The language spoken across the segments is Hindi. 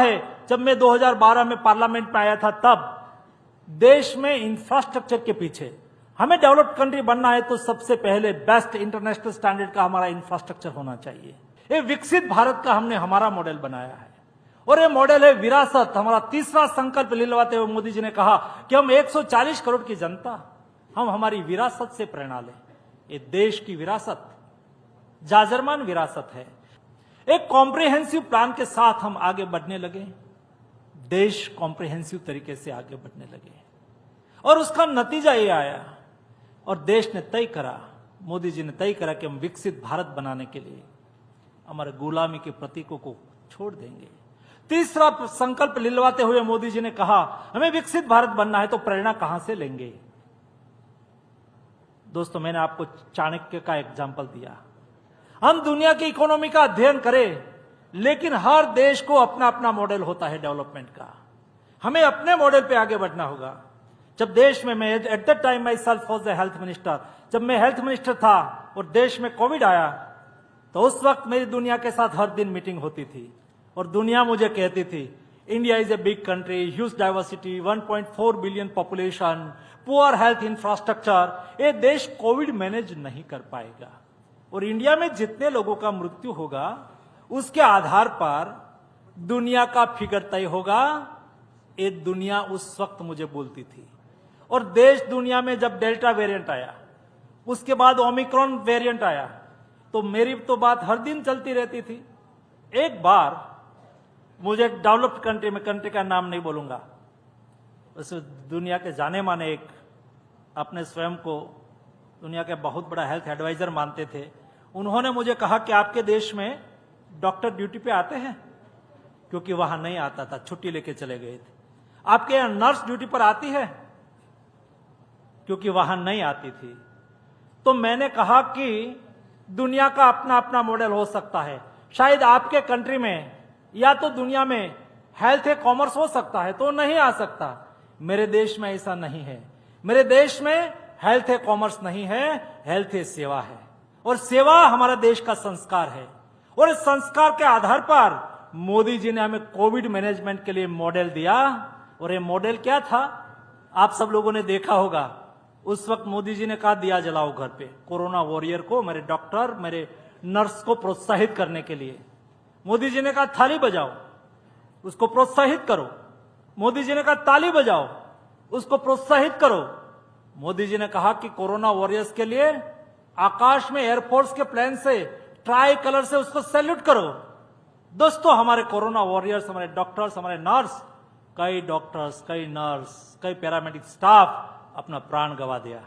है, जब मैं 2012 में पार्लियामेंट में आया था, तब देश में इंफ्रास्ट्रक्चर के पीछे हमें डेवलप्ड कंट्री बनना है तो सबसे पहले बेस्ट इंटरनेशनल स्टैंडर्ड का हमारा इंफ्रास्ट्रक्चर होना चाहिए। ये विकसित भारत का हमने हमारा मॉडल बनाया है और ये मॉडल है विरासत। हमारा तीसरा संकल्प लिलवाते हुए मोदी जी ने कहा कि हम 140 करोड़ की जनता, हम हमारी विरासत से प्रेरणा लें। ये देश की विरासत जाजरमान विरासत है। एक कॉम्प्रिहेंसिव प्लान के साथ हम आगे बढ़ने लगे, देश कॉम्प्रिहेंसिव तरीके से आगे बढ़ने लगे और उसका नतीजा ये आया और देश ने तय करा, मोदी जी ने तय करा कि हम विकसित भारत बनाने के लिए हमारे गुलामी के प्रतीकों को छोड़ देंगे। तीसरा संकल्प लिलवाते हुए मोदी जी ने कहा हमें विकसित भारत बनना है तो प्रेरणा कहां से लेंगे। दोस्तों, मैंने आपको चाणक्य का एग्जाम्पल दिया। हम दुनिया की इकोनॉमी का अध्ययन करें, लेकिन हर देश को अपना अपना मॉडल होता है डेवलपमेंट का। हमें अपने मॉडल पे आगे बढ़ना होगा। जब देश में, मैं at the time my self was the health minister, जब मैं हेल्थ मिनिस्टर था और देश में कोविड आया, तो उस वक्त मेरी दुनिया के साथ हर दिन मीटिंग होती थी और दुनिया मुझे कहती थी India is a big country, huge diversity, 1.4 billion population, poor health infrastructure, ये देश कोविड मैनेज नहीं कर पाएगा और इंडिया में जितने लोगों का मृत्यु होगा उसके आधार पर दुनिया का फिगर तय होगा। ये दुनिया उस वक्त मुझे बोलती थी और देश दुनिया में जब डेल्टा वेरिएंट आया, उसके बाद ओमिक्रॉन वेरिएंट आया, तो मेरी तो बात हर दिन चलती रहती थी। एक बार मुझे डेवलप्ड कंट्री में, कंट्री का नाम नहीं बोलूंगा, उस दुनिया के जाने माने एक अपने स्वयं को दुनिया के बहुत बड़ा हेल्थ एडवाइजर मानते थे, उन्होंने मुझे कहा कि आपके देश में डॉक्टर ड्यूटी पे आते हैं? क्योंकि वहां नहीं आता था, छुट्टी लेके चले गए थे। आपके यहां नर्स ड्यूटी पर आती है? क्योंकि वहां नहीं आती थी। तो मैंने कहा कि दुनिया का अपना अपना मॉडल हो सकता है। शायद आपके कंट्री में या तो दुनिया में हेल्थ है कॉमर्स हो सकता है, तो नहीं आ सकता। मेरे देश में ऐसा नहीं है। मेरे देश में हेल्थ है कॉमर्स नहीं है, हेल्थ है सेवा है और सेवा हमारा देश का संस्कार है। और इस संस्कार के आधार पर मोदी जी ने हमें कोविड मैनेजमेंट के लिए मॉडल दिया और ये मॉडल क्या था, आप सब लोगों ने देखा होगा। उस वक्त मोदी जी ने कहा दिया जलाओ घर पे, कोरोना वॉरियर को, मेरे डॉक्टर, मेरे नर्स को प्रोत्साहित करने के लिए। मोदी जी ने कहा थाली बजाओ, उसको प्रोत्साहित करो। मोदी जी ने कहा ताली बजाओ, उसको प्रोत्साहित करो। मोदी जी ने कहा कि कोरोना वॉरियर्स के लिए आकाश में एयरफोर्स के प्लेन से ट्राई कलर से उसको सैल्यूट करो। दोस्तों, हमारे कोरोना वॉरियर्स, हमारे डॉक्टर्स, हमारे नर्स, कई डॉक्टर्स, कई नर्स, कई पैरामेडिक स्टाफ अपना प्राण गंवा दिया,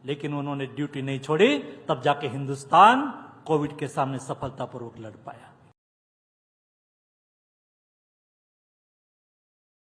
लेकिन उन्होंने ड्यूटी नहीं छोड़ी। तब जाके हिंदुस्तान कोविड के सामने सफलतापूर्वक लड़ पाया।